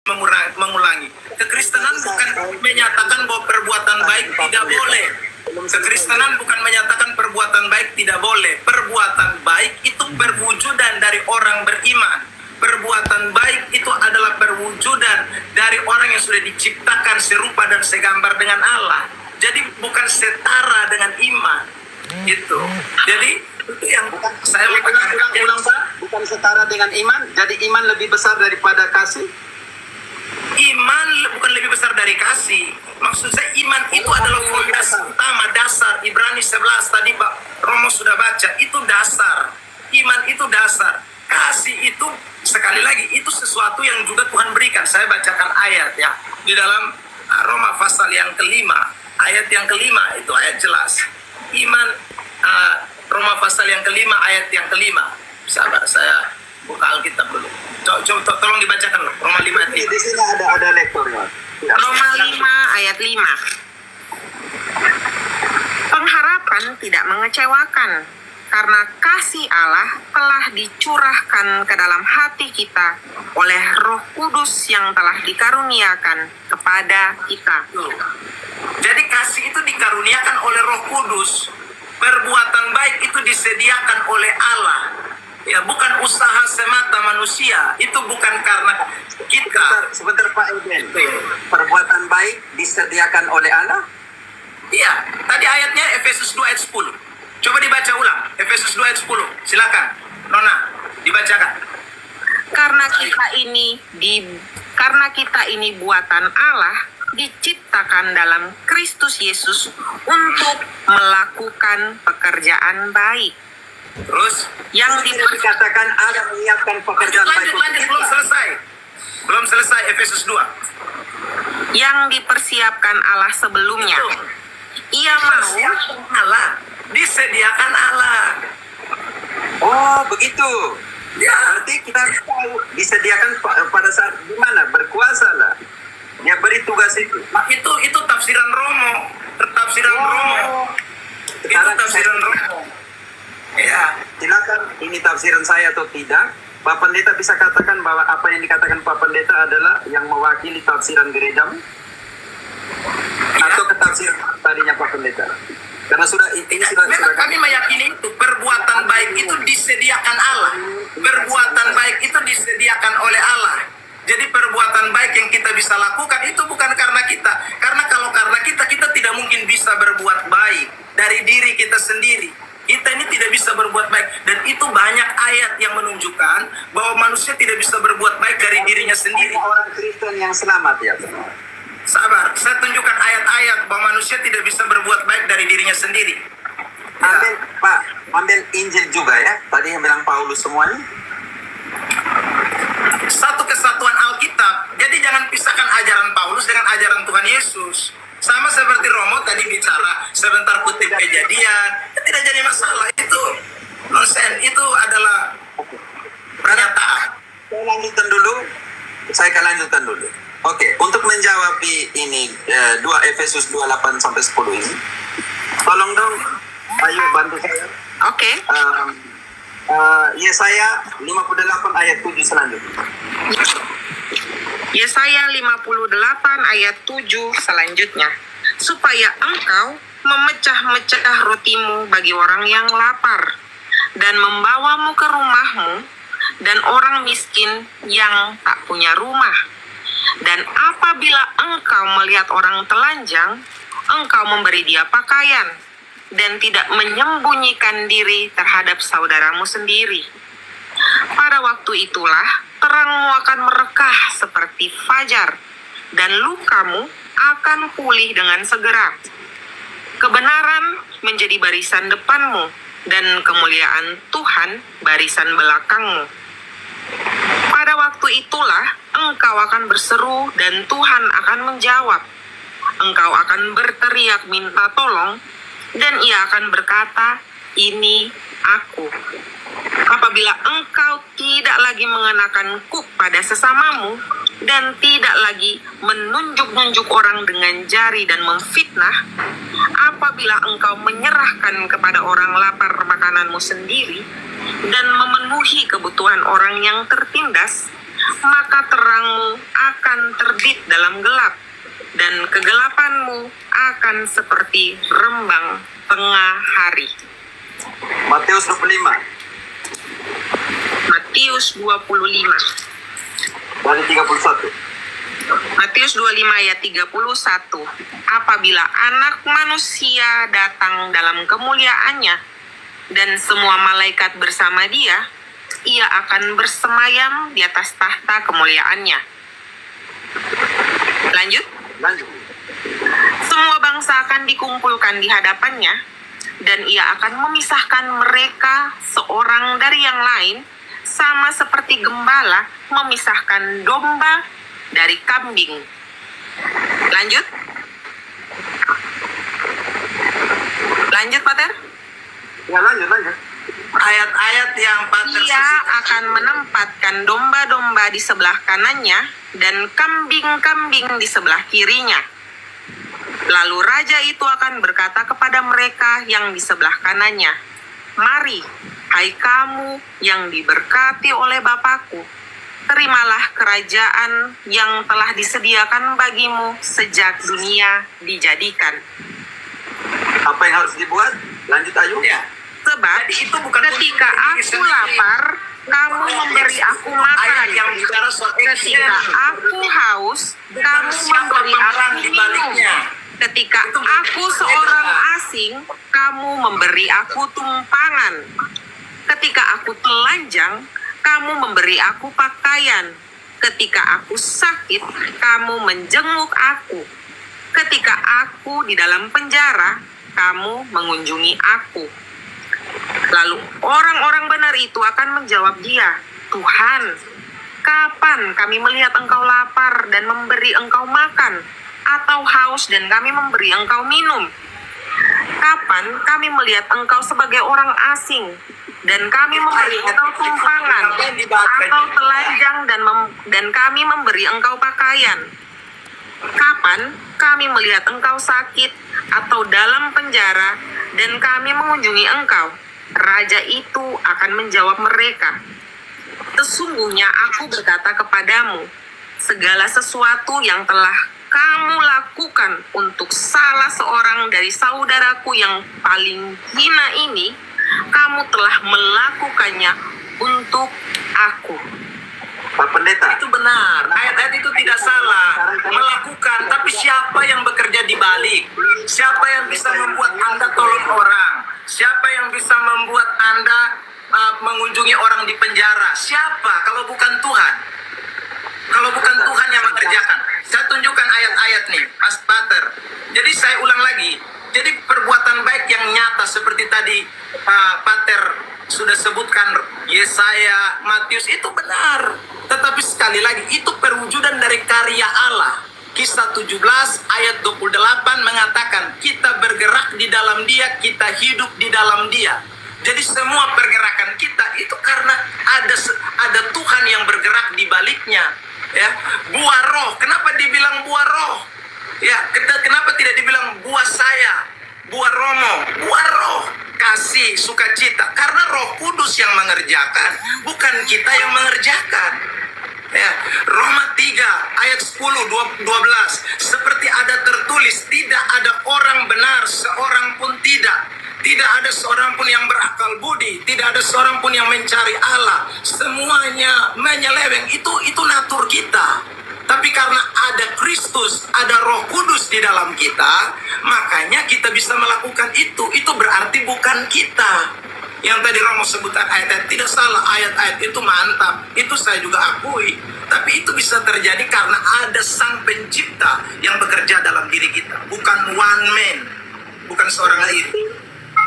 mengulangi. Kekristenan bukan menyatakan bahwa perbuatan baik tidak boleh. Kekristenan bukan menyatakan perbuatan baik tidak boleh. Perbuatan baik itu perwujudan dari orang beriman. Perbuatan baik itu adalah perwujudan dari orang yang sudah diciptakan serupa dan segambar dengan Allah. Jadi bukan setara dengan iman. Itu. Jadi itu yang saya ulang Pak, bukan setara dengan iman. Jadi iman lebih besar daripada kasih. Iman bukan lebih besar dari kasih. Maksud saya iman itu adalah fondasi utama, dasar. Ibrani 11 tadi Pak Romo sudah baca, itu dasar. Iman itu dasar. Kasih itu sekali lagi itu sesuatu yang juga Tuhan berikan. Saya bacakan ayat ya di dalam Roma pasal yang kelima, ayat yang kelima itu ayat jelas. Iman Roma pasal yang kelima ayat yang kelima. Sabar, saya buka Alkitab dulu. Coba tolong dibacakan loh. Roma 5 ayat 5. Di sini ada lektornya. Roma 5 ayat 5. Pengharapan tidak mengecewakan, karena kasih Allah telah dicurahkan ke dalam hati kita oleh Roh Kudus yang telah dikaruniakan kepada kita. Jadi kasih itu dikaruniakan oleh Roh Kudus. Perbuatan baik itu disediakan oleh Allah. Ya, bukan usaha semata manusia. Itu bukan karena kita. Sebentar Pak Eden. Perbuatan baik disediakan oleh Allah? Iya, tadi ayatnya Efesus 2 ayat 10. Coba dibaca ulang. Efesus 2 ayat 10. Silakan. Nona, dibacakan. Karena kita ini buatan Allah, diciptakan dalam Kristus Yesus untuk melakukan pekerjaan baik. Terus Yang dikatakan Allah menyiapkan pekerjaan baik. Lanjut, belum selesai Efesus 2. Yang dipersiapkan Allah sebelumnya. Ia mau Allah, disediakan Allah. Oh, begitu. Ya, Berarti kita tahu disediakan pada saat gimana? Berkuasa lah. Dia beri tugas itu. itu tafsiran Romo. Itu tafsiran Romo. Ya, Silakan, ini tafsiran saya atau tidak. Pak Pendeta bisa katakan bahwa apa yang dikatakan Pak Pendeta adalah yang mewakili tafsiran gerejamu? Atau ketafsiran tadinya Pak Pendeta? Karena memang kami meyakini itu perbuatan baik itu disediakan Allah. Perbuatan baik itu disediakan oleh Allah. Jadi perbuatan baik yang kita bisa lakukan itu bukan karena kita. Karena kalau karena kita tidak mungkin bisa berbuat baik dari diri kita sendiri. Kita ini tidak bisa berbuat baik. Dan itu banyak ayat yang menunjukkan bahwa manusia tidak bisa berbuat baik dari dirinya sendiri. Orang Kristen yang selamat ya. Sabar, saya tunjukkan ayat-ayat bahwa manusia tidak bisa berbuat baik dari dirinya sendiri. Ambil Injil juga ya. Tadi yang bilang Paulus semuanya. Satu kesatuan Alkitab. Jadi jangan pisahkan ajaran Paulus dengan ajaran Tuhan Yesus. Sama seperti Romo tadi bicara sebentar kutip Kejadian, tidak jadi masalah. Itu nonsen, itu adalah pernyataan. Saya akan lanjutkan dulu. Oke, untuk menjawab ini 2 Efesus 2:8 sampai 10 ini. Tolong dong, ayo bantu saya. Oke. Yesaya 58 ayat 7 selanjutnya. Yesaya 58 ayat 7 selanjutnya. Supaya engkau memecah-mecah rotimu bagi orang yang lapar, dan membawamu ke rumahmu, dan orang miskin yang tak punya rumah. Dan apabila engkau melihat orang telanjang, engkau memberi dia pakaian, dan tidak menyembunyikan diri terhadap saudaramu sendiri. Pada waktu itulah terangmu akan merekah seperti fajar, dan lukamu akan pulih dengan segera. Kebenaran menjadi barisan depanmu, dan kemuliaan Tuhan barisan belakangmu. Pada waktu itulah engkau akan berseru dan Tuhan akan menjawab. Engkau akan berteriak minta tolong, dan ia akan berkata, ini aku. Apabila engkau tidak lagi mengenakan kuk pada sesamamu, dan tidak lagi menunjuk-nunjuk orang dengan jari dan memfitnah, apabila engkau menyerahkan kepada orang lapar makananmu sendiri, dan memenuhi kebutuhan orang yang tertindas, maka terangmu akan akan terbit dalam gelap, dan kegelapanmu akan seperti rembang tengah hari. Matius 25 Matius 25. dari 31. Matius 25 ayat 31. Apabila anak manusia datang dalam kemuliaannya dan semua malaikat bersama dia, ia akan bersemayam di atas tahta kemuliaannya. Lanjut. Lanjut. Semua bangsa akan dikumpulkan di hadapannya, dan ia akan memisahkan mereka seorang dari yang lain, sama seperti gembala memisahkan domba dari kambing. Lanjut. Lanjut, Pater. Ya, lanjut. Ayat-ayat yang Pater Ia akan menempatkan domba-domba di sebelah kanannya dan kambing-kambing di sebelah kirinya. Lalu raja itu akan berkata kepada mereka yang di sebelah kanannya, "Mari, hai kamu yang diberkati oleh Bapakku, terimalah kerajaan yang telah disediakan bagimu sejak dunia dijadikan. Apa yang harus dibuat? Lanjut, Ayu. Ya. Sebab Jadi itu bukan ketika untuk diri aku sendiri. lapar, kamu memberi aku makan. Ayat yang bicara soal Ketika aku haus, kamu siapa memberi aku pemeran di minum. baliknya. Ketika aku seorang asing, kamu memberi aku tumpangan. Ketika aku telanjang, kamu memberi aku pakaian. Ketika aku sakit, kamu menjenguk aku. Ketika aku di dalam penjara, kamu mengunjungi aku." Lalu orang-orang benar itu akan menjawab dia, "Tuhan, kapan kami melihat engkau lapar dan memberi engkau makan, atau haus dan kami memberi engkau minum? Kapan kami melihat engkau sebagai orang asing dan kami memberi engkau tumpangan, atau telanjang dan kami memberi engkau pakaian? Kapan kami melihat engkau sakit atau dalam penjara dan kami mengunjungi engkau?" Raja itu akan menjawab mereka, "Sesungguhnya aku berkata kepadamu, segala sesuatu yang telah kamu lakukan untuk salah seorang dari saudaraku yang paling hina ini, kamu telah melakukannya untuk aku." Pak Pendeta. Itu benar. Ayat-ayat itu tidak salah. Melakukan, tapi siapa yang bekerja di balik? Siapa yang bisa membuat Anda tolong orang? Siapa yang bisa membuat Anda mengunjungi orang di penjara? Siapa kalau bukan Tuhan? Kalau bukan Tuhan yang mengerjakan. Saya tunjukkan ayat-ayat nih, Mas Pater. Jadi saya ulang lagi. Jadi perbuatan baik yang nyata seperti tadi Pater sudah sebutkan, Yesaya, Matius, itu benar. Tetapi sekali lagi, itu perwujudan dari karya Allah. Kisah 17 ayat 28 mengatakan, kita bergerak di dalam Dia, kita hidup di dalam Dia. Jadi semua pergerakan kita itu karena ada Tuhan yang bergerak di baliknya. Ya, buah roh. Kenapa dibilang buah roh? Ya, kenapa tidak dibilang buah saya, buah romo, buah roh, kasih, sukacita? Karena Roh Kudus yang mengerjakan, bukan kita yang mengerjakan. Ya, Roma 3 ayat 10-12, seperti ada tertulis, tidak ada orang benar seorang pun tidak. Tidak ada seorang pun yang berakal budi, tidak ada seorang pun yang mencari Allah. Semuanya menyeleweng. Itu natur kita. Tapi karena ada Kristus, ada Roh Kudus di dalam kita, makanya kita bisa melakukan itu. Itu berarti bukan kita. Yang tadi Romo sebutkan ayat-ayat, tidak salah, ayat-ayat itu mantap. Itu saya juga akui. Tapi itu bisa terjadi karena ada Sang Pencipta yang bekerja dalam diri kita. Bukan one man, bukan seorang diri.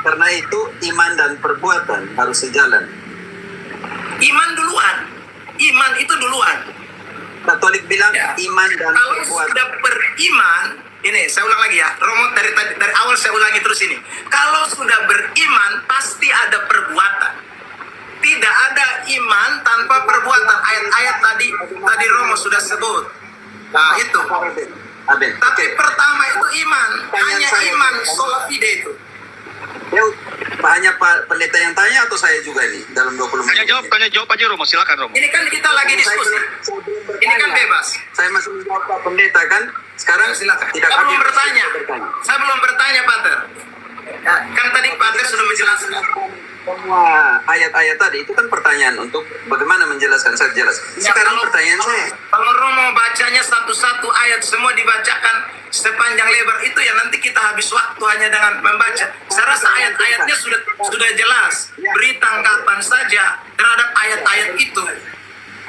Karena itu iman dan perbuatan harus sejalan. Iman duluan. Iman itu duluan. Katolik bilang Ya. iman dan Kalau perbuatan. sudah beriman, ini saya ulang lagi ya. Romo dari awal saya ulangi terus ini. Kalau sudah beriman pasti ada perbuatan. Tidak ada iman tanpa perbuatan. Ayat-ayat tadi Romo sudah sebut. Nah, itu. Aben. Tapi Oke. pertama itu iman. Pertanyaan Hanya saya. iman sola fide itu. Ya, hanya Pak Pendeta yang tanya atau saya juga ini dalam 20 menit? Tanya jawab aja Romo, silakan Romo. Ini kan kita lagi diskusi. Ini kan bebas. Saya masih menjawab Pak Pendeta kan. Sekarang Silakan. tidak Saya belum hadir. bertanya. Saya belum bertanya, Pater. Ya, kan tadi Pater sudah menjelaskan. Semua ayat-ayat tadi itu kan pertanyaan untuk bagaimana menjelaskan. Saya jelas. Ya, Sekarang kalau- pertanyaan saya. Kalau Romo bacanya satu-satu ayat semua dibacakan sepanjang lebar itu ya nanti kita habis waktu hanya dengan membaca. Saya rasa ayat-ayatnya sudah jelas. Beri tanggapan saja terhadap ayat-ayat itu.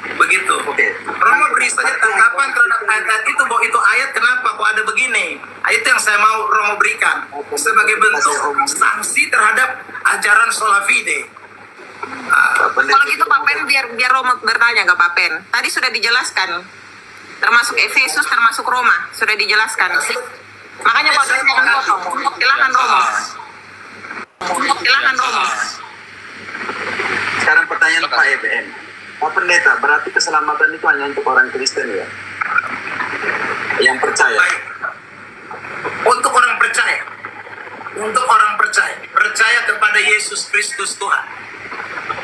Begitu. Oke. Romo beri saja tanggapan terhadap ayat-ayat itu bahwa itu ayat kenapa kok ada begini. Itu yang saya mau Romo berikan sebagai bentuk sanksi terhadap ajaran sola fide. Pak Pendeta. Kalau gitu Pak Pen biar Roma bertanya nggak Pak Pen? Tadi sudah dijelaskan, termasuk Efesus, termasuk Roma sudah dijelaskan. Makanya Pak Pen jangan potong. Silakan Romo. Silakan Romo. Sekarang pertanyaan Pak EBN. Pak Pendeta, berarti keselamatan itu hanya untuk orang Kristen ya? Yang percaya. Baik. Untuk orang percaya. Untuk orang percaya. Percaya kepada Yesus Kristus Tuhan.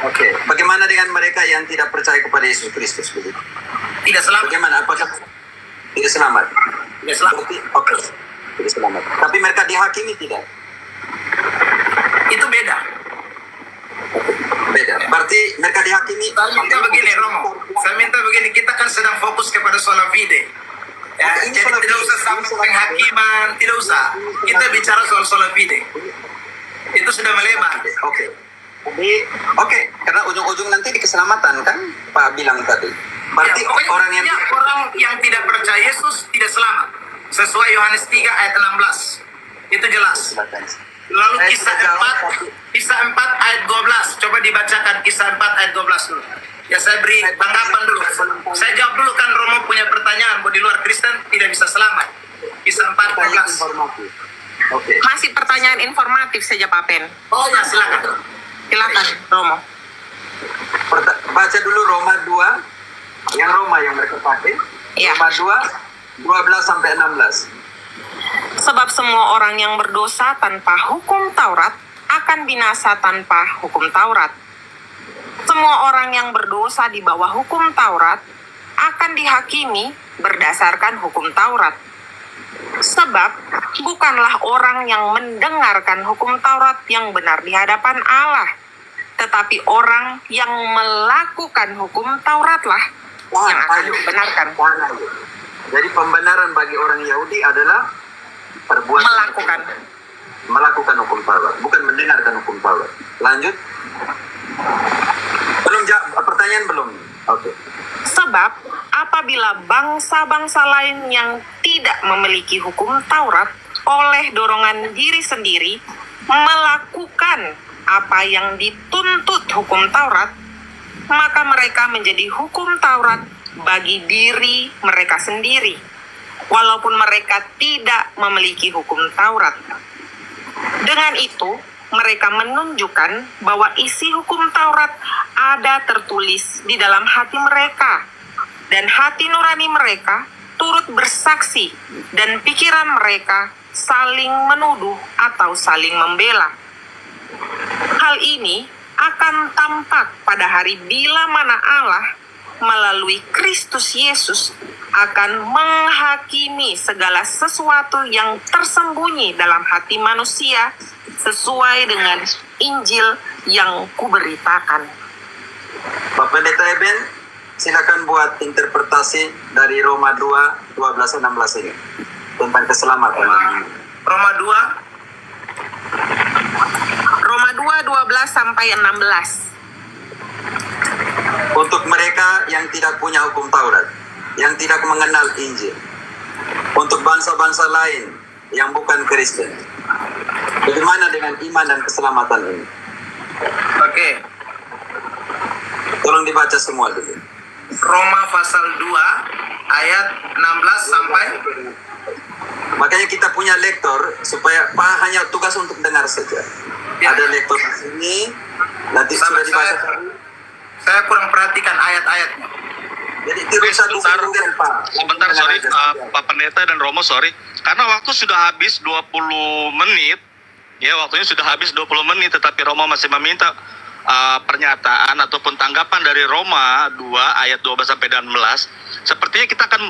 Oke. Bagaimana dengan mereka yang tidak percaya kepada Yesus Kristus begitu? Tidak selamat. Bagaimana? Apakah tidak selamat? Tidak selamat. Berarti, oke. Tidak selamat. Tapi mereka dihakimi tidak? Itu beda. Beda. Berarti mereka dihakimi. Saya minta begini, Romo. Saya minta begini. Kita kan sedang fokus kepada sola fide. Ya, Oke, ini jadi sola tidak fide. usah sampai Ini sola penghakiman. Tidak usah. Kita bicara soal sola fide. Itu sudah melebar. Oke. Jadi, oke. Karena ujung-ujung nanti di keselamatan kan Pak bilang tadi. Berarti Ya, pokoknya orang yang intinya orang yang tidak percaya Yesus tidak selamat. Sesuai Yohanes 3 ayat 16. Itu jelas. Lalu Saya kisah sudah jawab, 4, kisah 4 ayat 12. Coba dibacakan kisah 4 ayat 12 dulu. Ya saya beri tanggapan dulu. Saya jawab dulu kan Romo punya pertanyaan bahwa di luar Kristen tidak bisa selamat. Kisah 4 Tanya 12. informatif. Oke. Masih pertanyaan informatif saja Pak Pen. Oh ya silakan. Silakan Romo. Baca dulu Roma 2. Yang Roma yang mereka pakai. Iya. Roma 2, 12 sampai 16. Sebab semua orang yang berdosa tanpa hukum Taurat akan binasa tanpa hukum Taurat. Semua orang yang berdosa di bawah hukum Taurat akan dihakimi berdasarkan hukum Taurat. Sebab bukanlah orang yang mendengarkan hukum Taurat yang benar di hadapan Allah, tetapi orang yang melakukan hukum Tauratlah yang akan dibenarkan. Jadi pembenaran bagi orang Yahudi adalah perbuatan melakukan hukum Taurat, bukan mendengarkan hukum Taurat. Lanjut. Pertanyaan belum. Oke. Sebab apabila bangsa-bangsa lain yang tidak memiliki hukum Taurat oleh dorongan diri sendiri melakukan apa yang dituntut hukum Taurat, maka mereka menjadi hukum Taurat bagi diri mereka sendiri, walaupun mereka tidak memiliki hukum Taurat. Dengan itu, mereka menunjukkan bahwa isi hukum Taurat ada tertulis di dalam hati mereka, dan hati nurani mereka turut bersaksi, dan pikiran mereka saling menuduh atau saling membela. Hal ini akan tampak pada hari bila mana Allah melalui Kristus Yesus akan menghakimi segala sesuatu yang tersembunyi dalam hati manusia sesuai dengan Injil yang kuberitakan. Pak Pendeta Eben, silakan buat interpretasi dari Roma 2, 12, 16 ini tentang keselamatan. Roma 2 Roma 2, 12 sampai 16. Untuk mereka yang tidak punya hukum Taurat, yang tidak mengenal Injil, untuk bangsa-bangsa lain yang bukan Kristen, bagaimana dengan iman dan keselamatan ini? Oke. Tolong dibaca semua dulu. Roma pasal 2 ayat 16 sampai Makanya kita punya lektor supaya Pak hanya tugas untuk dengar saja. Ya. Ada lektor di sini, nanti sudah dibaca. saya kurang perhatikan ayat-ayatnya. Jadi tidak usah Sebentar, dulu Pak. Sebentar, sorry, Pak Pendeta dan Romo, sorry. Karena waktu sudah habis 20 menit, Ya, waktunya sudah habis 20 menit, tetapi Romo masih meminta pernyataan ataupun tanggapan dari Roma 2 ayat 12 sampai 16. Sepertinya kita akan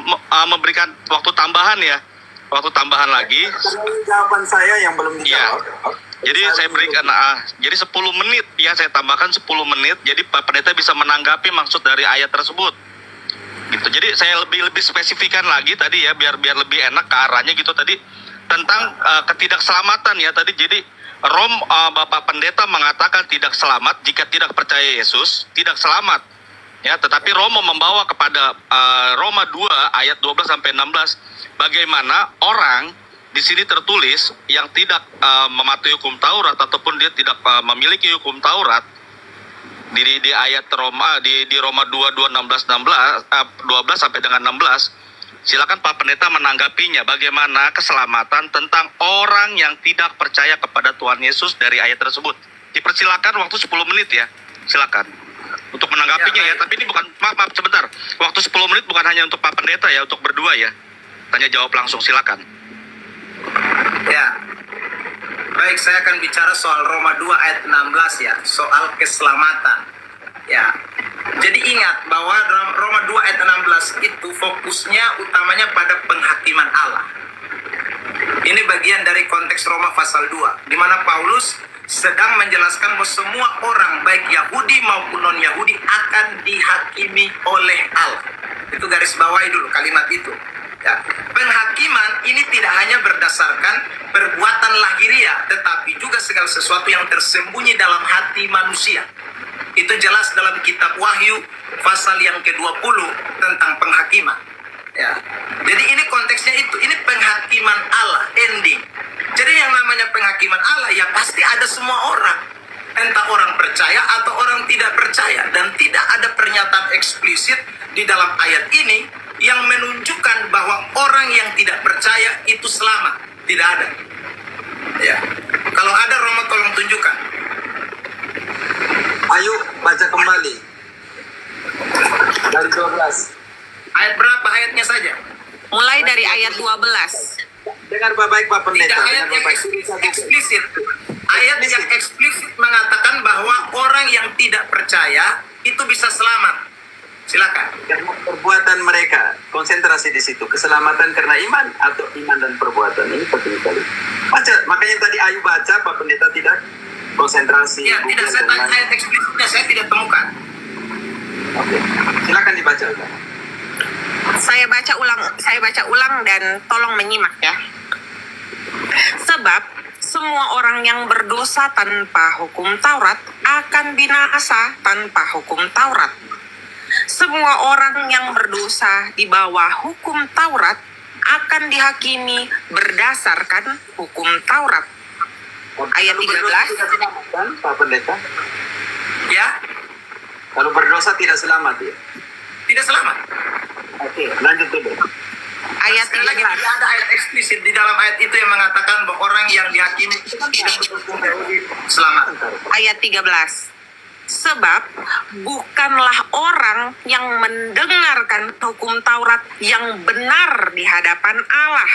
memberikan waktu tambahan ya. Waktu tambahan lagi. Ini jawaban saya yang belum dijawab. Jadi saya berikan jadi 10 menit ya, saya tambahkan 10 menit. Jadi Pak Pendeta bisa menanggapi maksud dari ayat tersebut. Gitu. Jadi saya lebih spesifikan lagi tadi ya, biar lebih enak ke arahnya gitu tadi tentang ketidakselamatan ya tadi. Jadi Bapak Pendeta mengatakan tidak selamat jika tidak percaya Yesus, tidak selamat. Ya, tetapi Romo membawa kepada Roma 2 ayat 12 sampai 16 bagaimana orang di sini tertulis yang tidak mematuhi hukum Taurat ataupun dia tidak memiliki hukum Taurat di ayat Roma di Roma 2 12 sampai dengan 16. Silakan Pak Pendeta menanggapinya bagaimana keselamatan tentang orang yang tidak percaya kepada Tuhan Yesus dari ayat tersebut. Dipersilakan waktu 10 menit ya. Silakan untuk menanggapinya ya. Tapi ini bukan maaf sebentar. Waktu 10 menit bukan hanya untuk Pak Pendeta ya, untuk berdua ya. Tanya jawab langsung, silakan. Ya. Baik, saya akan bicara soal Roma 2 ayat 16 ya, soal keselamatan. Ya. Jadi ingat bahwa dalam Roma 2 ayat 16 itu fokusnya utamanya pada penghakiman Allah. Ini bagian dari konteks Roma pasal 2, di mana Paulus sedang menjelaskan bahwa semua orang baik Yahudi maupun non-Yahudi akan dihakimi oleh Allah. Itu garis bawahi dulu kalimat itu. Ya. Penghakiman ini tidak hanya berdasarkan perbuatan lahiriah, tetapi juga segala sesuatu yang tersembunyi dalam hati manusia. Itu jelas dalam kitab Wahyu pasal yang ke-20 tentang penghakiman. Ya. Jadi ini konteksnya itu, ini penghakiman Allah, ending. Jadi yang namanya penghakiman Allah ya pasti ada semua orang. Entah orang percaya atau orang tidak percaya. Dan tidak ada pernyataan eksplisit di dalam ayat ini yang menunjukkan bahwa orang yang tidak percaya itu selamat. Tidak ada. Ya. Kalau ada, Romo tolong tunjukkan. Ayo baca kembali. Dari 12. Ayat berapa ayatnya saja? Mulai dari ayat 12. Dengar baik Pak Pendeta. Tidak ayat yang eksplisit. Ayat yang eksplisit mengatakan bahwa orang yang tidak percaya itu bisa selamat. Silakan. Karena perbuatan mereka, konsentrasi di situ. Keselamatan karena iman atau iman dan perbuatan. Ini penting sekali. Baca, makanya tadi Ayu baca, Pak Pendeta tidak konsentrasi. Ya, tidak, saya tanya ayat eksplisitnya, saya tidak temukan. Oke, silakan dibaca. Saya baca ulang dan tolong menyimak ya. Sebab semua orang yang berdosa tanpa hukum Taurat akan binasa tanpa hukum Taurat. Semua orang yang berdosa di bawah hukum Taurat akan dihakimi berdasarkan hukum Taurat. Ayat 13. Tidak selamat kan, Pak Pendeta? Ya, Kalau berdosa tidak selamat ya? tidak selamat. Oke, lanjut dulu. Ayat Sekali lagi, 13. tidak ada ayat eksplisit di dalam ayat itu yang mengatakan bahwa orang yang dihakimi tidak selamat. Ayat 13. Sebab bukanlah orang yang mendengarkan hukum Taurat yang benar di hadapan Allah,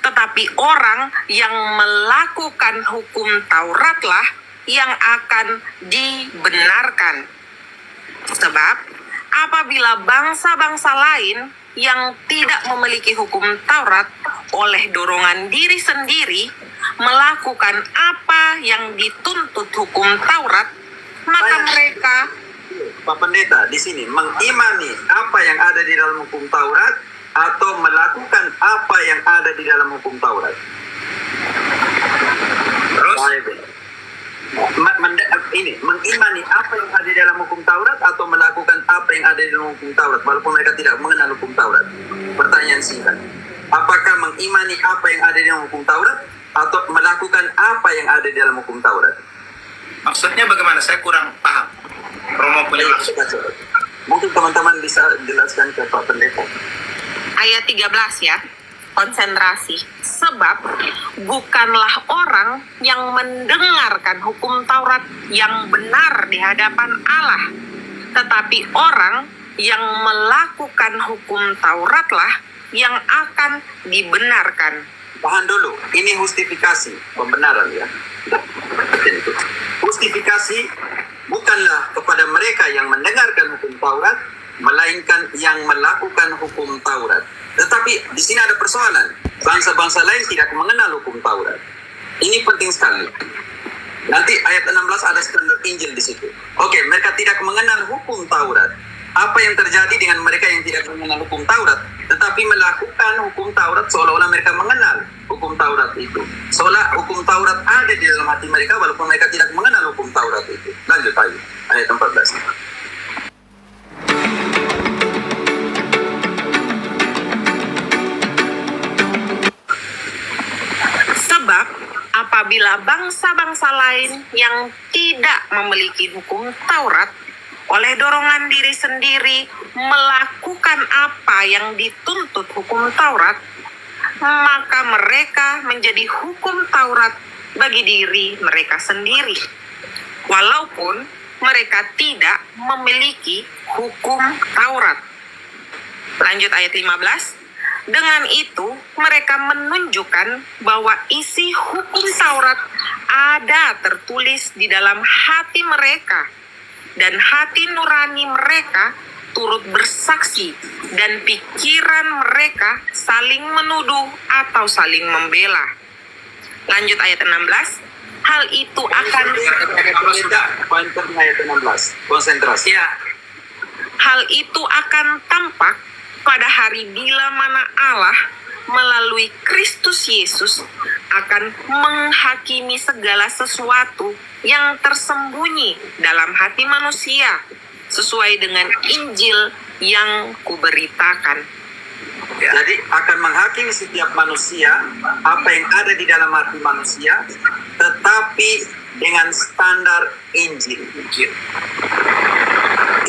tetapi orang yang melakukan hukum Tauratlah yang akan dibenarkan. Sebab apabila bangsa-bangsa lain yang tidak memiliki hukum Taurat oleh dorongan diri sendiri melakukan apa yang dituntut hukum Taurat, maka mereka, Pak Pendeta di sini mengimani apa yang ada di dalam hukum Taurat atau melakukan apa yang ada di dalam hukum Taurat. Terus, Mengimani apa yang ada di dalam hukum Taurat atau melakukan apa yang ada di dalam hukum Taurat walaupun mereka tidak mengenal hukum Taurat. Pertanyaan singkat. Apakah mengimani apa yang ada di dalam hukum Taurat atau melakukan apa yang ada di dalam hukum Taurat? maksudnya bagaimana? Saya kurang paham. Romo punya maksud. Mungkin teman-teman bisa jelaskan ke Pak Pendeta. ayat 13 ya, konsentrasi. Sebab bukanlah orang yang mendengarkan hukum Taurat yang benar di hadapan Allah, tetapi orang yang melakukan hukum Tauratlah yang akan dibenarkan. tahan dulu. Ini justifikasi, pembenaran ya. Justifikasi bukanlah kepada mereka yang mendengarkan hukum Taurat, melainkan yang melakukan hukum Taurat. Tetapi di sini ada persoalan. Bangsa-bangsa lain tidak mengenal hukum Taurat. Ini penting sekali. Nanti ayat 16 ada standar Injil di situ. Oke, mereka tidak mengenal hukum Taurat. Apa yang terjadi dengan mereka yang tidak mengenal hukum Taurat, tetapi melakukan hukum Taurat seolah-olah mereka mengenal hukum Taurat itu. Seolah hukum Taurat ada di dalam hati mereka walaupun mereka tidak mengenal hukum Taurat itu. Lanjut ayo, ayat 14. Sebab apabila bangsa-bangsa lain yang tidak memiliki hukum Taurat oleh dorongan diri sendiri melakukan apa yang dituntut hukum Taurat, maka mereka menjadi hukum Taurat bagi diri mereka sendiri, walaupun mereka tidak memiliki hukum Taurat. Lanjut ayat 15. Dengan itu, mereka menunjukkan bahwa isi hukum Taurat ada tertulis di dalam hati mereka, dan hati nurani mereka turut bersaksi, dan pikiran mereka saling menuduh atau saling membela. Lanjut ayat 16. Hal itu akan Poin penting ayat 16. Konsentrasi. Ya. Hal itu akan tampak pada hari bila mana Allah melalui Kristus Yesus akan menghakimi segala sesuatu yang tersembunyi dalam hati manusia sesuai dengan Injil yang kuberitakan. Jadi akan menghakimi setiap manusia apa yang ada di dalam hati manusia, tetapi dengan standar Injil.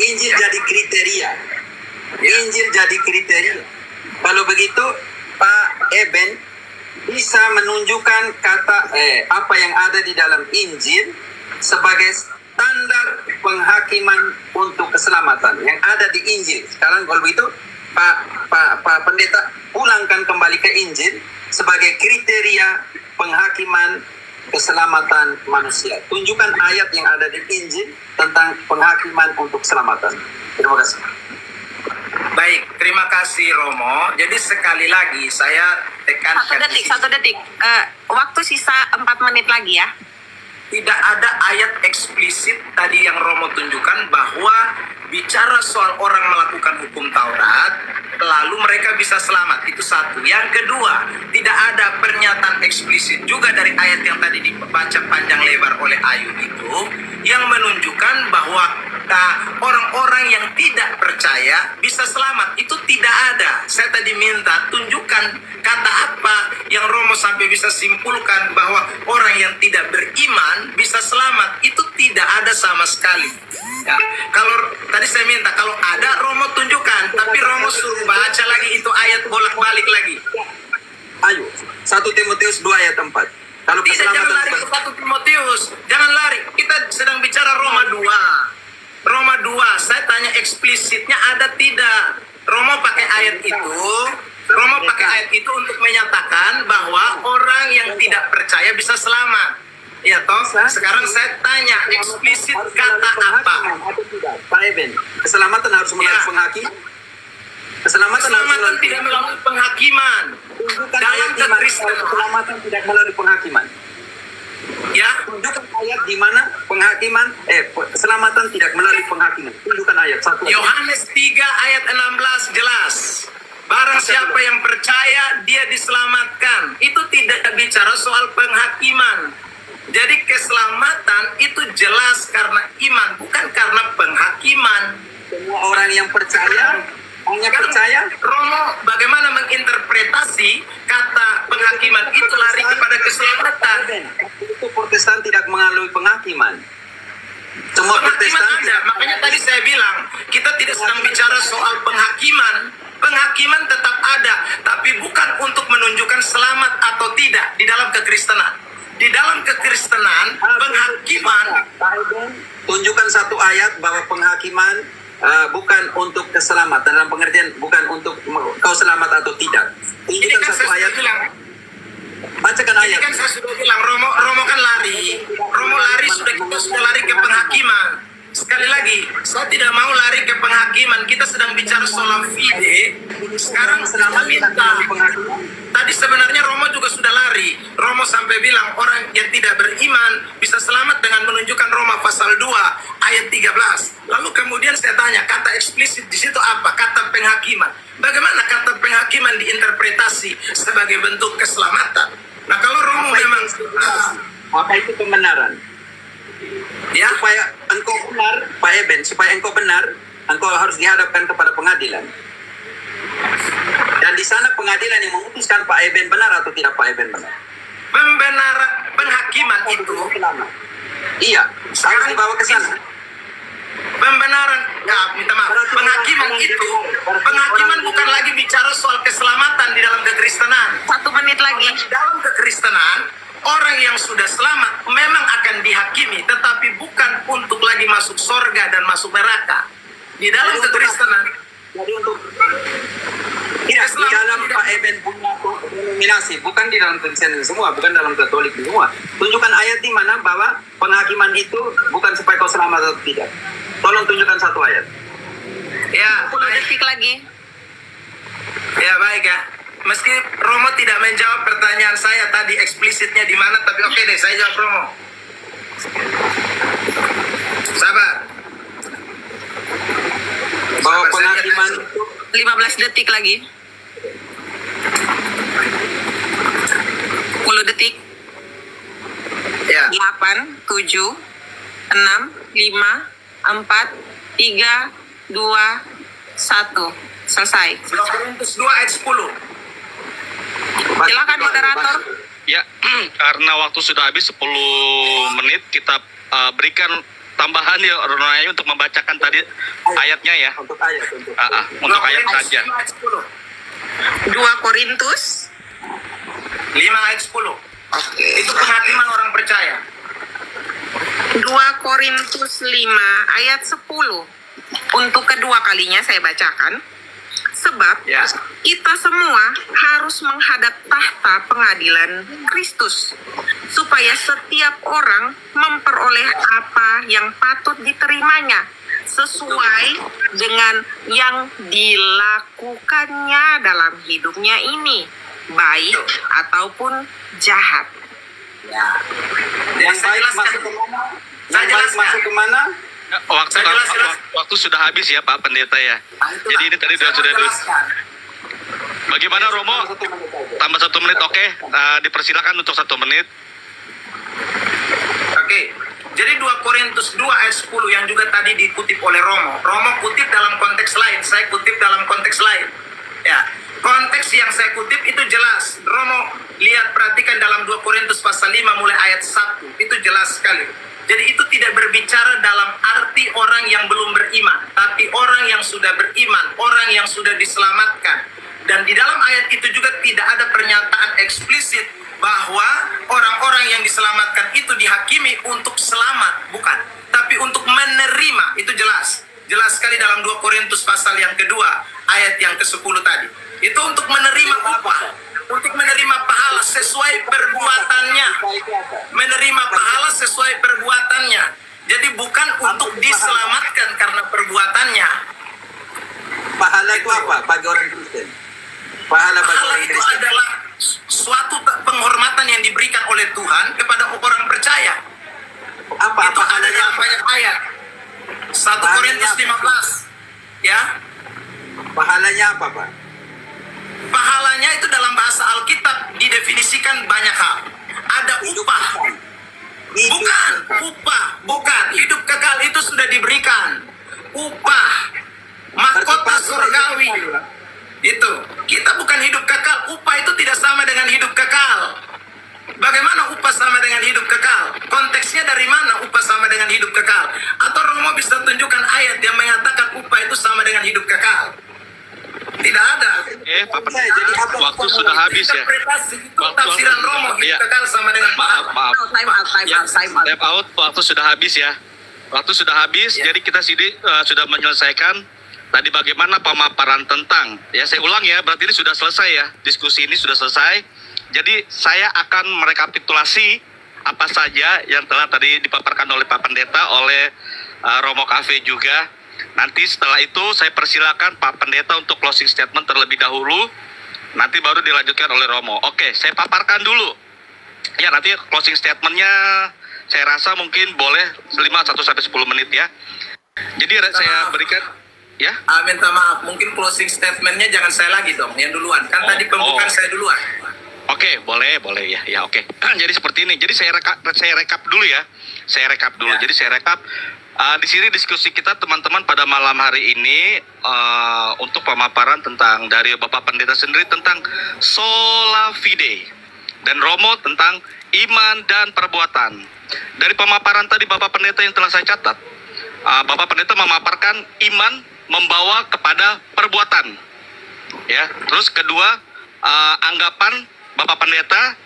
Injil jadi kriteria. Injil jadi kriteria. Kalau begitu, Pak Eben bisa menunjukkan kata apa yang ada di dalam Injil sebagai standar penghakiman untuk keselamatan yang ada di Injil. Sekarang kalau begitu, Pak Pendeta pulangkan kembali ke Injil sebagai kriteria penghakiman keselamatan manusia. Tunjukkan ayat yang ada di Injil tentang penghakiman untuk keselamatan. Terima kasih. Baik, terima kasih Romo. Jadi sekali lagi saya tekankan Satu detik. Waktu sisa 4 menit lagi ya. tidak ada ayat eksplisit tadi yang Romo tunjukkan bahwa bicara soal orang melakukan hukum Taurat lalu mereka bisa selamat. Itu satu. Yang kedua, tidak ada pernyataan eksplisit juga dari ayat yang tadi dibaca panjang lebar oleh Ayu itu yang menunjukkan bahwa orang-orang yang tidak percaya bisa selamat. Itu tidak ada. Saya tadi minta tunjukkan kata apa yang Romo sampai bisa simpulkan bahwa orang yang tidak beriman bisa selamat. Itu tidak ada sama sekali. Ya. Kalau tadi saya minta kalau ada Romo tunjukkan, tapi Romo suruh baca lagi itu ayat bolak-balik lagi. Ayo, 1 Timotius 2 ayat 4. Kalau Tidak, jangan lari ke 1 Timotius. Jangan lari. Kita sedang bicara Roma 2. Roma 2, saya tanya eksplisitnya ada tidak? Romo pakai ayat itu untuk menyatakan bahwa orang yang tidak percaya bisa selamat. Ya toh, sekarang saya tanya eksplisit kata apa? Pak Eben, keselamatan harus melalui penghakiman. Keselamatan tidak melalui penghakiman. Dalam kekristenan, keselamatan tidak melalui penghakiman. ya, Tunjukkan ayat di mana penghakiman, keselamatan tidak melalui penghakiman. Tunjukkan ayat 1. Yohanes 3 ayat 16 jelas. Barang siapa yang percaya, dia diselamatkan. Itu tidak bicara soal penghakiman. Jadi keselamatan itu jelas karena iman, bukan karena penghakiman. Semua orang yang percaya, hanya percaya. Romo bagaimana menginterpretasi kata penghakiman itu lari kepada keselamatan? Itu Protestan tidak melalui penghakiman. Semua Penghakiman Protestan ada, makanya tadi saya bilang kita tidak sedang bicara soal penghakiman. Penghakiman tetap ada, tapi bukan untuk menunjukkan selamat atau tidak di dalam kekristenan. Di dalam kekristenan, penghakiman tunjukkan satu ayat bahwa penghakiman bukan untuk keselamatan, dalam pengertian bukan untuk kau selamat atau tidak. ini Tunjukkan kan satu saya ayat. bilang Bacakan Ini ayat. kan saya sudah bilang Romo kan lari. Romo lari kita sudah lari ke penghakiman. Sekali lagi, saya tidak mau lari ke penghakiman. Kita sedang bicara soal fide. Sekarang Selamat minta. di penghakiman. Tadi sebenarnya Romo juga sudah lari. Romo sampai bilang orang yang tidak beriman bisa selamat dengan menunjukkan Roma pasal 2 ayat 13. Lalu kemudian saya tanya, kata eksplisit di situ apa? Kata penghakiman. Bagaimana kata penghakiman diinterpretasi sebagai bentuk keselamatan? Nah, kalau Romo memang Apa itu pembenaran? ya, Supaya engkau benar, Pak Eben, supaya engkau benar, engkau harus dihadapkan kepada pengadilan. Dan di sana pengadilan yang memutuskan Pak Eben benar atau tidak Pak Eben benar. penghakiman itu Iya, harus dibawa ke sana. pembenaran, minta maaf, penghakiman bukan lagi bicara soal keselamatan di dalam kekristenan. 1 menit lagi. Di dalam kekristenan, orang yang sudah selamat memang akan dihakimi, tetapi bukan untuk lagi masuk sorga dan masuk neraka. Di dalam kekristenan, Jadi untuk tidak di dalam Pak Eben punya denominasi, bukan di dalam Kristen semua, bukan dalam Katolik semua. Tunjukkan ayat di mana bahwa penghakiman itu bukan supaya kau selamat atau tidak. Tolong tunjukkan satu ayat. ya, 10 detik lagi. ya baik ya. Meski Romo tidak menjawab pertanyaan saya tadi eksplisitnya di mana, tapi oke deh, saya jawab Romo. Sabar. Bahwa Sabar, saya penghakiman lihat itu 15 detik lagi. 10 detik. ya. 8, 7, 6, 5, 4, 3, 2, 1. Selesai. 2 Korintus 2 ayat 10. Silakan moderator. Ya, karena waktu sudah habis 10 menit, kita berikan tambahan ya Ronaya untuk membacakan tadi ayatnya ya. untuk ayat untuk. Untuk ayat saja. 5 ayat 10. 2 Korintus. 5 ayat 10. Itu penghakiman orang percaya. 2 Korintus 5 ayat 10. Untuk kedua kalinya saya bacakan. Sebab Ya. kita semua harus menghadap tahta pengadilan Kristus, supaya setiap orang memperoleh apa yang patut diterimanya sesuai dengan yang dilakukannya dalam hidupnya ini, baik ataupun jahat. Ya. Jadi Yang saya baik jelaskan. masuk ke mana? Saya Yang baik jelaskan. masuk ke mana? Waktu Saya jelas. waktu sudah habis ya Pak Pendeta ya. Itulah. Jadi ini tadi Saya sudah jelaskan. Bagaimana Romo? Tambah 1 menit, oke? Dipersilakan untuk 1 menit. Oke. Jadi 2 Korintus 2 ayat 10 yang juga tadi dikutip oleh Romo. Romo kutip dalam konteks lain, saya kutip dalam konteks lain. Ya. Konteks yang saya kutip itu jelas. Romo lihat, perhatikan dalam 2 Korintus pasal 5 mulai ayat 1. Itu jelas sekali. Jadi itu tidak berbicara dalam arti orang yang belum beriman, tapi orang yang sudah beriman, orang yang sudah diselamatkan. Dan di dalam ayat itu juga tidak ada pernyataan eksplisit bahwa orang-orang yang diselamatkan itu dihakimi untuk selamat, bukan, tapi untuk menerima. Itu jelas. Jelas sekali dalam 2 Korintus pasal yang kedua, ayat yang ke-10 tadi. Itu untuk menerima upah, untuk menerima pahala sesuai perbuatannya. Menerima pahala sesuai perbuatannya. Jadi bukan untuk diselamatkan karena perbuatannya. Pahala itu apa bagi orang Kristen? Pahala bagi Pahala orang itu Kristen. adalah suatu penghormatan yang diberikan oleh Tuhan kepada orang percaya. Apa Itu ada pahalanya? dalam banyak ayat. 1 Korintus 15. Ya. Pahalanya apa, Pak? Pahalanya itu dalam bahasa Alkitab didefinisikan banyak hal. Ada upah. Bukan upah, bukan. Hidup kekal itu sudah diberikan. Upah. Mahkota surgawi. Itu. Kita bukan hidup kekal. Upah itu tidak sama dengan hidup kekal. Bagaimana upah sama dengan hidup kekal? Konteksnya dari mana upah sama dengan hidup kekal? Atau Romo bisa tunjukkan ayat yang mengatakan upah itu sama dengan hidup kekal? Tidak ada. Pak Jadi Pendeta, apa? waktu sudah habis ya. Interpretasi itu Waktu- tafsiran Romo hidup Iya. kekal sama dengan Maaf. Time out, time Ya, out, time out. step out, waktu sudah habis ya. Waktu sudah habis, Ya. jadi kita sudah menyelesaikan tadi bagaimana pemaparan tentang, ya saya ulang ya, berarti ini sudah selesai ya, diskusi ini sudah selesai. Jadi saya akan merekapitulasi apa saja yang telah tadi dipaparkan oleh Pak Pendeta, oleh Romo Cafe juga. Nanti setelah itu saya persilakan Pak Pendeta untuk closing statement terlebih dahulu. Nanti baru dilanjutkan oleh Romo. Oke, saya paparkan dulu. Ya, nanti closing statementnya saya rasa mungkin boleh 1-10 menit ya. Jadi saya berikan ya. Minta maaf, mungkin closing statementnya jangan saya lagi dong, yang duluan. Kan tadi pembukaan saya duluan. Oke, boleh ya. Ya, oke. Jadi seperti ini. Jadi saya rekap dulu ya. Saya rekap dulu. Ya. Jadi saya rekap di sini diskusi kita teman-teman pada malam hari ini untuk pemaparan tentang dari Bapak Pendeta sendiri tentang sola fide dan Romo tentang iman dan perbuatan. Dari pemaparan tadi Bapak Pendeta yang telah saya catat, Bapak Pendeta memaparkan iman membawa kepada perbuatan. Ya, terus kedua anggapan Bapak Pendeta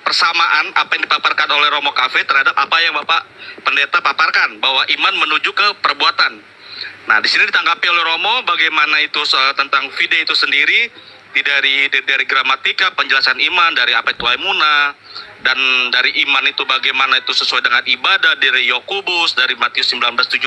persamaan apa yang dipaparkan oleh Romo Cafe terhadap apa yang Bapak Pendeta paparkan bahwa iman menuju ke perbuatan. Nah, di sini ditanggapi oleh Romo bagaimana itu tentang fide itu sendiri dari gramatika, penjelasan iman dari apa itu emunah, dan dari iman itu bagaimana itu sesuai dengan ibadah dari Yakobus, dari Matius 19:17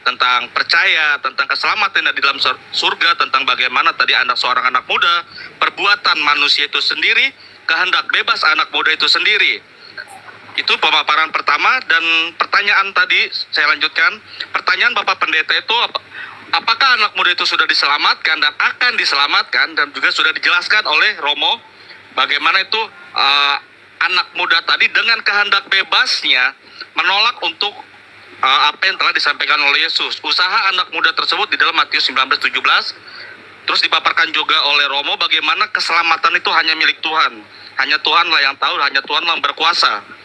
tentang percaya, tentang keselamatan di dalam surga, tentang bagaimana tadi seorang anak muda, perbuatan manusia itu sendiri, kehendak bebas anak muda itu sendiri. Itu pemaparan pertama. Dan pertanyaan tadi saya lanjutkan. Pertanyaan Bapak Pendeta itu apakah anak muda itu sudah diselamatkan dan akan diselamatkan, dan juga sudah dijelaskan oleh Romo bagaimana itu anak muda tadi dengan kehendak bebasnya menolak untuk apa yang telah disampaikan oleh Yesus. Usaha anak muda tersebut di dalam Matius 19:17. Terus dipaparkan juga oleh Romo bagaimana keselamatan itu hanya milik Tuhan. Hanya Tuhanlah yang tahu, hanya Tuhanlah yang berkuasa.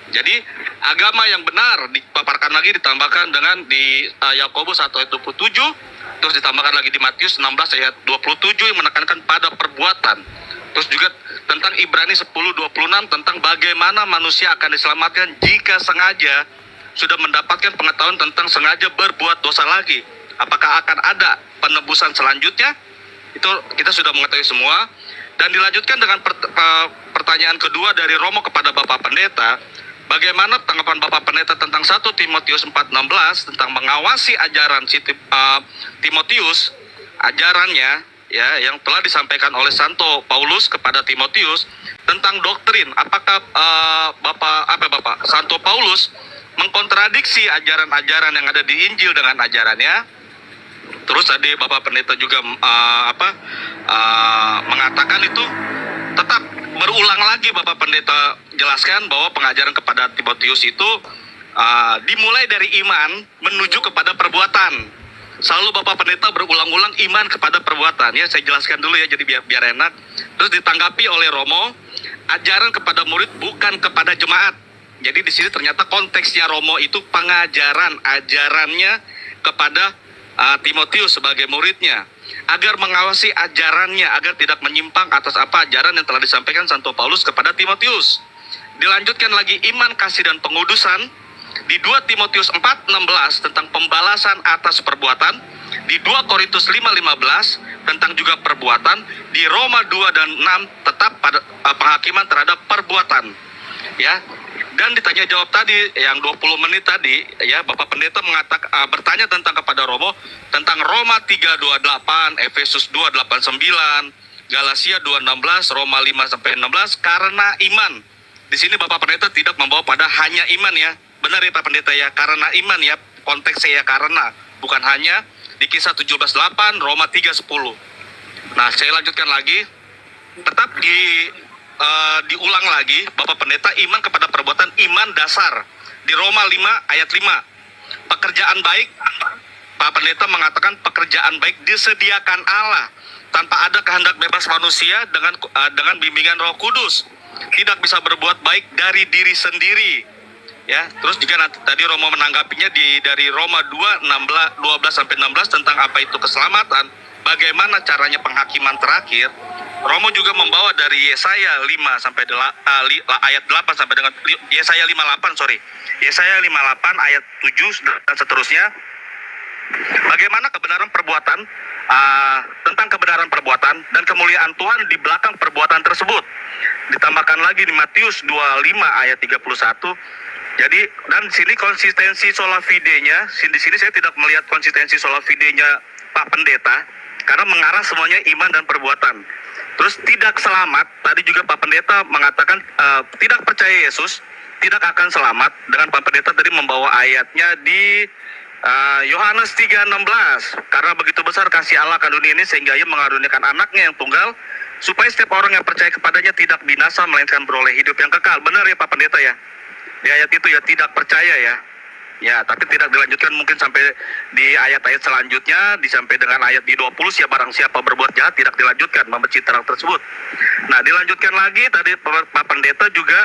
Jadi agama yang benar dipaparkan lagi, ditambahkan dengan di Yakobus 1:27, terus ditambahkan lagi di Matius 16 ayat 27 yang menekankan pada perbuatan. Terus juga tentang Ibrani 10:26 tentang bagaimana manusia akan diselamatkan jika sengaja sudah mendapatkan pengetahuan tentang sengaja berbuat dosa lagi. Apakah akan ada penebusan selanjutnya? Itu kita sudah mengetahui semua. Dan dilanjutkan dengan pertanyaan kedua dari Romo kepada Bapak Pendeta. Bagaimana tanggapan Bapak Pendeta tentang 1 Timotius 4:16 tentang mengawasi ajaran Timotius, ajarannya ya yang telah disampaikan oleh Santo Paulus kepada Timotius tentang doktrin. Apakah Bapak Santo Paulus mengkontradiksi ajaran-ajaran yang ada di Injil dengan ajarannya? Terus tadi Bapak Pendeta juga mengatakan itu tetap berulang lagi Bapak Pendeta jelaskan bahwa pengajaran kepada Timotius itu dimulai dari iman menuju kepada perbuatan. Selalu Bapak Pendeta berulang-ulang iman kepada perbuatan. Ya, saya jelaskan dulu ya jadi biar enak. Terus ditanggapi oleh Romo, ajaran kepada murid bukan kepada jemaat. Jadi di sini ternyata konteksnya Romo itu ajarannya kepada Timotius sebagai muridnya, agar mengawasi ajarannya, agar tidak menyimpang atas apa ajaran yang telah disampaikan Santo Paulus kepada Timotius. Dilanjutkan lagi iman, kasih, dan pengudusan di 2 Timotius 4:16 tentang pembalasan atas perbuatan, di 2 Korintus 5:15 tentang juga perbuatan, di Roma 2 dan 6 tetap pada penghakiman terhadap perbuatan. Ya. Dan ditanya jawab tadi yang 20 menit tadi ya, Bapak Pendeta bertanya tentang kepada Romo tentang Roma 3:28, Efesus 2:8-9, Galatia 2:16, Roma 5-16 karena iman. Di sini Bapak Pendeta tidak membawa pada hanya iman ya. Benar ya Pak Pendeta ya, karena iman ya, konteksnya ya karena, bukan hanya di Kisah 17:8, Roma 3:10. Nah, saya lanjutkan lagi. Tetap diulang lagi Bapak Pendeta, iman kepada perbuatan, iman dasar di Roma 5 ayat 5. Pekerjaan baik, Pak Pendeta mengatakan pekerjaan baik disediakan Allah tanpa ada kehendak bebas manusia dengan bimbingan Roh Kudus. Tidak bisa berbuat baik dari diri sendiri. Ya, terus juga tadi Romo menanggapinya dari Roma 2:12-16 tentang apa itu keselamatan, bagaimana caranya penghakiman terakhir. Romo juga membawa dari Yesaya 5 ayat 8 sampai dengan Yesaya 58 ayat 7 dan seterusnya. Bagaimana kebenaran perbuatan tentang kebenaran perbuatan dan kemuliaan Tuhan di belakang perbuatan tersebut. Ditambahkan lagi di Matius 25 ayat 31. Jadi dan sini konsistensi sola fide-nya, di sini saya tidak melihat konsistensi sola fide-nya Pak Pendeta karena mengarah semuanya iman dan perbuatan. Terus tidak selamat, tadi juga Pak Pendeta mengatakan tidak percaya Yesus tidak akan selamat, dengan Pak Pendeta tadi membawa ayatnya di Yohanes 3:16. Karena begitu besar kasih Allah akan dunia ini sehingga Ia mengaruniakan anaknya yang tunggal supaya setiap orang yang percaya kepadanya tidak binasa melainkan beroleh hidup yang kekal. Benar ya Pak Pendeta ya? Di ayat itu ya tidak percaya ya. Ya, tapi tidak dilanjutkan mungkin sampai di ayat-ayat selanjutnya, sampai dengan ayat di 20, ya barang siapa berbuat jahat tidak dilanjutkan membenci terang tersebut. Nah, dilanjutkan lagi tadi Pak Pendeta juga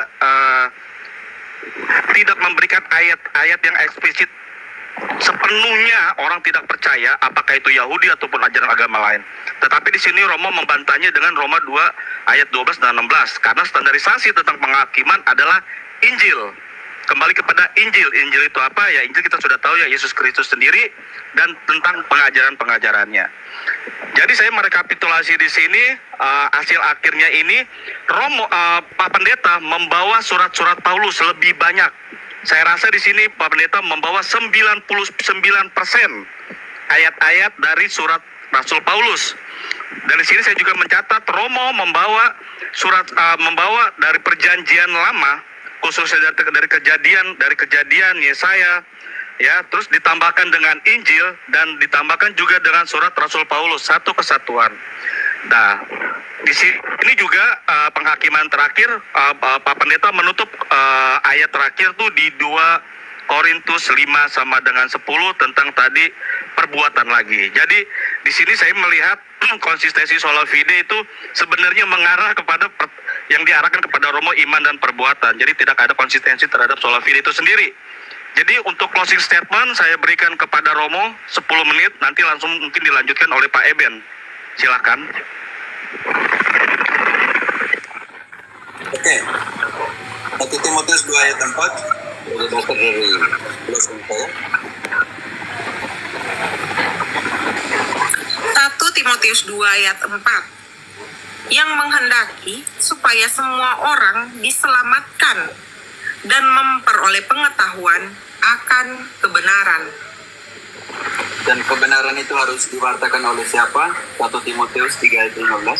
tidak memberikan ayat-ayat yang eksplisit sepenuhnya orang tidak percaya apakah itu Yahudi ataupun ajaran agama lain. Tetapi di sini Romo membantahnya dengan Roma 2 ayat 12 dan 16 karena standarisasi tentang penghakiman adalah Injil. Kembali kepada Injil. Injil itu apa? Ya Injil kita sudah tahu ya, Yesus Kristus sendiri dan tentang pengajaran-pengajarannya. Jadi saya merekapitulasi di sini hasil akhirnya ini Pak Pendeta membawa surat-surat Paulus lebih banyak. Saya rasa di sini Pak Pendeta membawa 99% ayat-ayat dari surat Rasul Paulus. Dan di sini saya juga mencatat Romo membawa membawa dari Perjanjian Lama, khususnya dari kejadian Yesaya, ya, terus ditambahkan dengan Injil dan ditambahkan juga dengan surat Rasul Paulus, satu kesatuan. Nah, di sini juga penghakiman terakhir Pak Pendeta menutup ayat terakhir tuh di 2 Korintus 5 sama dengan 10 tentang tadi perbuatan lagi. Jadi di sini saya melihat konsistensi sola fide itu sebenarnya mengarah kepada yang diarahkan kepada Romo iman dan perbuatan. Jadi tidak ada konsistensi terhadap sola fide itu sendiri. Jadi untuk closing statement saya berikan kepada Romo 10 menit, nanti langsung mungkin dilanjutkan oleh Pak Eben. Silakan. Oke. 1 Timotius 2 ayat 4. Dari dasar dari tulisan saya. 1 Timotius 2 ayat 4 yang menghendaki supaya semua orang diselamatkan dan memperoleh pengetahuan akan kebenaran. Dan kebenaran itu harus diwartakan oleh siapa? 1 Timotius 3 ayat 15.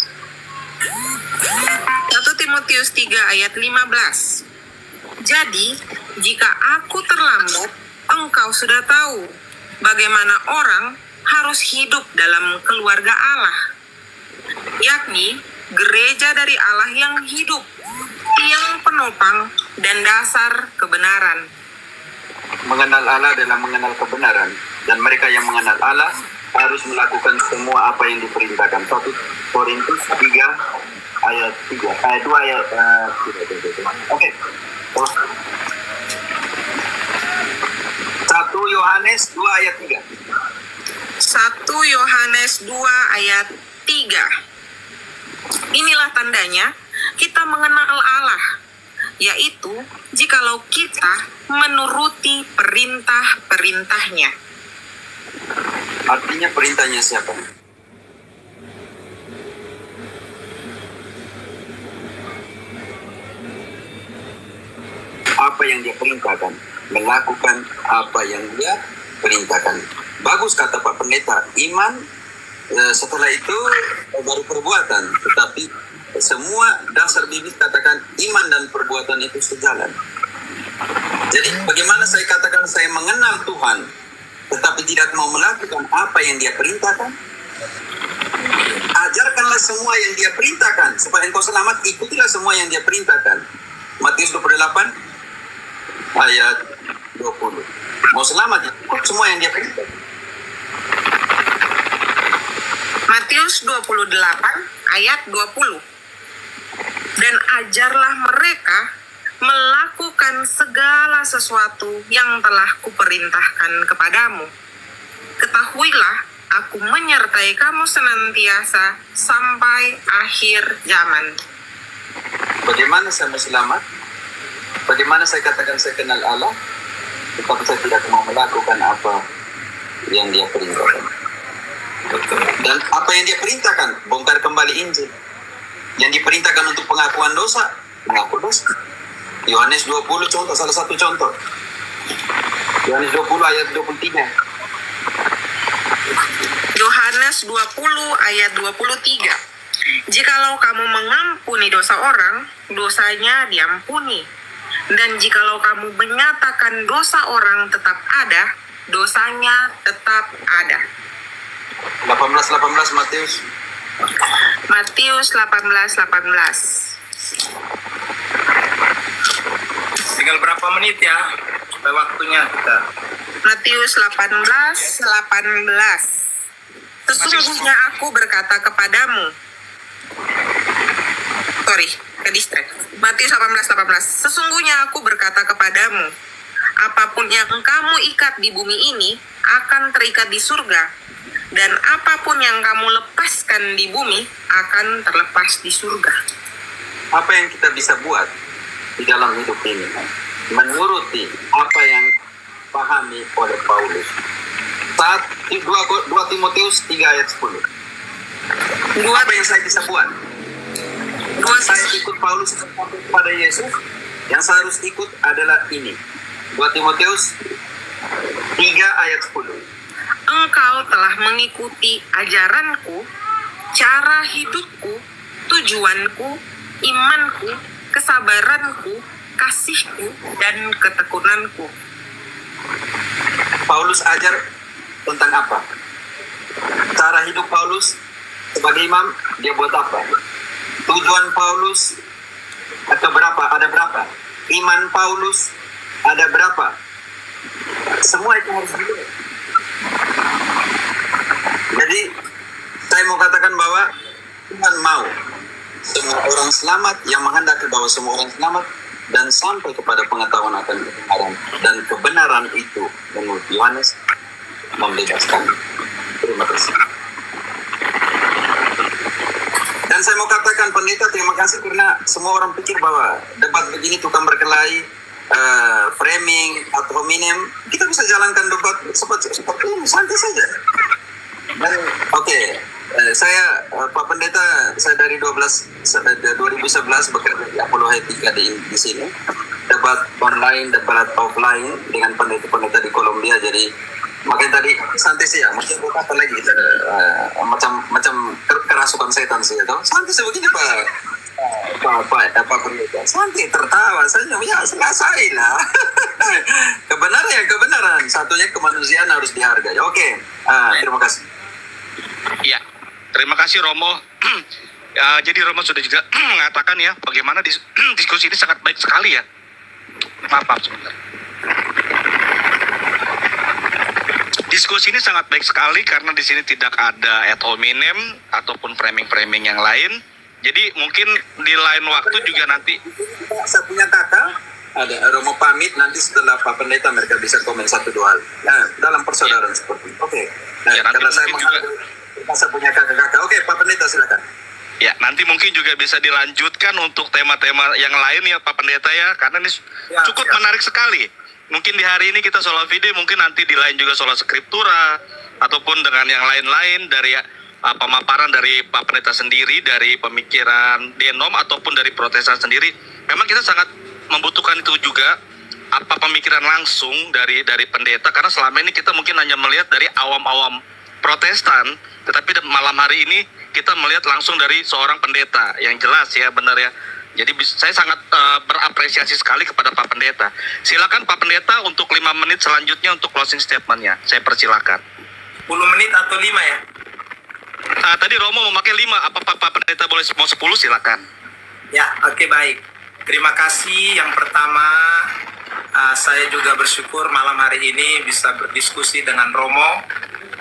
1 Timotius 3 ayat 15. Jadi, jika aku terlambat, engkau sudah tahu bagaimana orang harus hidup dalam keluarga Allah, yakni gereja dari Allah yang hidup, yang penopang dan dasar kebenaran. Mengenal Allah adalah mengenal kebenaran, dan mereka yang mengenal Allah harus melakukan semua apa yang diperintahkan. 1 Korintus 3 ayat 3 ayat 2 ayat 3. Oke. 1 Yohanes 2 ayat 3. 1 Yohanes 2 ayat 3. Inilah tandanya kita mengenal Allah, yaitu jikalau kita menuruti perintah-perintahnya. Artinya perintahnya siapa? Apa yang dia perintahkan, melakukan apa yang dia perintahkan. Bagus kata Pak Pendeta, iman setelah itu baru perbuatan, tetapi semua dasar bibit katakan iman dan perbuatan itu sejalan. Jadi bagaimana saya katakan saya mengenal Tuhan tetapi tidak mau melakukan apa yang dia perintahkan? Ajarkanlah semua yang dia perintahkan supaya engkau selamat, ikutilah semua yang dia perintahkan. Matius 28 ayat 20. Mau selamat, ikut semua yang dia perintahkan. Matius 28 ayat 20. Dan ajarlah mereka melakukan segala sesuatu yang telah kuperintahkan kepadamu. Ketahuilah, aku menyertai kamu senantiasa sampai akhir zaman. Bagaimana saya mau selamat? Bagaimana saya katakan saya kenal Allah tetapi saya tidak mau melakukan apa yang dia perintahkan? Betul. Dan apa yang dia perintahkan? Bongkar kembali Injil. Yang diperintahkan untuk pengakuan dosa, mengaku dosa. Yohanes 20 contoh, salah satu contoh. Yohanes 20 ayat 23. Yohanes 20 ayat 23. Jikalau kamu mengampuni dosa orang, dosanya diampuni. Dan jikalau kamu menyatakan dosa orang tetap ada, dosanya tetap ada. 18 Matius. Matius 18:18. Tinggal berapa menit ya? Sampai waktunya kita. Matius 18:18. Sesungguhnya aku berkata kepadamu. Sorry, ke distract. Matius 18:18. Sesungguhnya aku berkata kepadamu, apapun yang kamu ikat di bumi ini akan terikat di surga, dan apapun yang kamu lepaskan di bumi akan terlepas di surga. Apa yang kita bisa buat di dalam hidup ini? Menuruti apa yang pahami oleh Paulus. Saat 2 Timotius 3 ayat 10. Apa yang saya bisa buat? Saya ikut Paulus kepada Yesus. Yang saya harus ikut adalah ini. 2 Timotius 3 ayat 10. Engkau telah mengikuti ajaranku, cara hidupku, tujuanku, imanku, kesabaranku, kasihku, dan ketekunanku. Paulus ajar tentang apa? Cara hidup Paulus sebagai imam, dia buat apa? Tujuan Paulus ada berapa? Iman Paulus ada berapa? Semua itu harus dilihat. Jadi saya mau katakan bahwa Tuhan mau semua orang selamat, yang menghendaki bahwa semua orang selamat dan sampai kepada pengetahuan akan kebenaran, dan kebenaran itu menurut Yohanes membebaskan. Terima kasih. Dan saya mau katakan pendeta, terima kasih karena semua orang pikir bahwa debat begini tukang berkelahi, framing atau hominem, kita bisa jalankan debat seperti ini, santai saja. Dan saya Pak Pendeta, saya dari 2011 bekerja di Apollo Etika di sini, debat online, debat offline dengan pendeta-pendeta di Kolombia. Jadi makanya tadi santai sih ya, macam apa lagi kita macam kerasukan setan sih itu. Santai sebegini Pak Pendeta, santai tertawa saja ya, selesai lah. Kebenaran, satunya kemanusiaan harus dihargai. Oke, terima kasih. Ya, terima kasih Romo. Ya, jadi Romo sudah juga mengatakan ya bagaimana diskusi ini sangat baik sekali ya. Maaf sebentar. Diskusi ini sangat baik sekali karena di sini tidak ada ad hominem ataupun framing-framing yang lain. Jadi mungkin di lain waktu juga nanti. Saya punya kakak, ada Romo pamit, nanti setelah Pak Pendeta mereka bisa komen 1-2 hal. Nah, dalam persaudaraan seperti itu. Oke. Nah, Ya, nanti karena saya punya kakak-kakak. Oke, Pak Pendeta silakan. Ya, nanti mungkin juga bisa dilanjutkan untuk tema-tema yang lain ya Pak Pendeta ya, karena ini cukup menarik sekali. Mungkin di hari ini kita soal video, mungkin nanti di lain juga soal skriptura, ataupun dengan yang lain-lain dari pemaparan dari Pak Pendeta sendiri, dari pemikiran Denom, ataupun dari Protestan sendiri. Memang kita sangat membutuhkan itu juga, apa pemikiran langsung dari pendeta, karena selama ini kita mungkin hanya melihat dari awam-awam Protestan, tetapi malam hari ini kita melihat langsung dari seorang pendeta yang jelas ya, benar ya. Jadi saya sangat berapresiasi sekali kepada Pak Pendeta. Silakan Pak Pendeta untuk 5 menit selanjutnya untuk closing statement-nya. Saya persilakan. 10 menit atau 5 ya? Tadi Romo memakai 5, apa Pak Pendeta boleh mau 10 silakan. Ya, oke, baik. Terima kasih. Yang pertama, saya juga bersyukur malam hari ini bisa berdiskusi dengan Romo.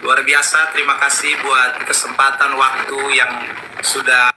Luar biasa, terima kasih buat kesempatan waktu yang sudah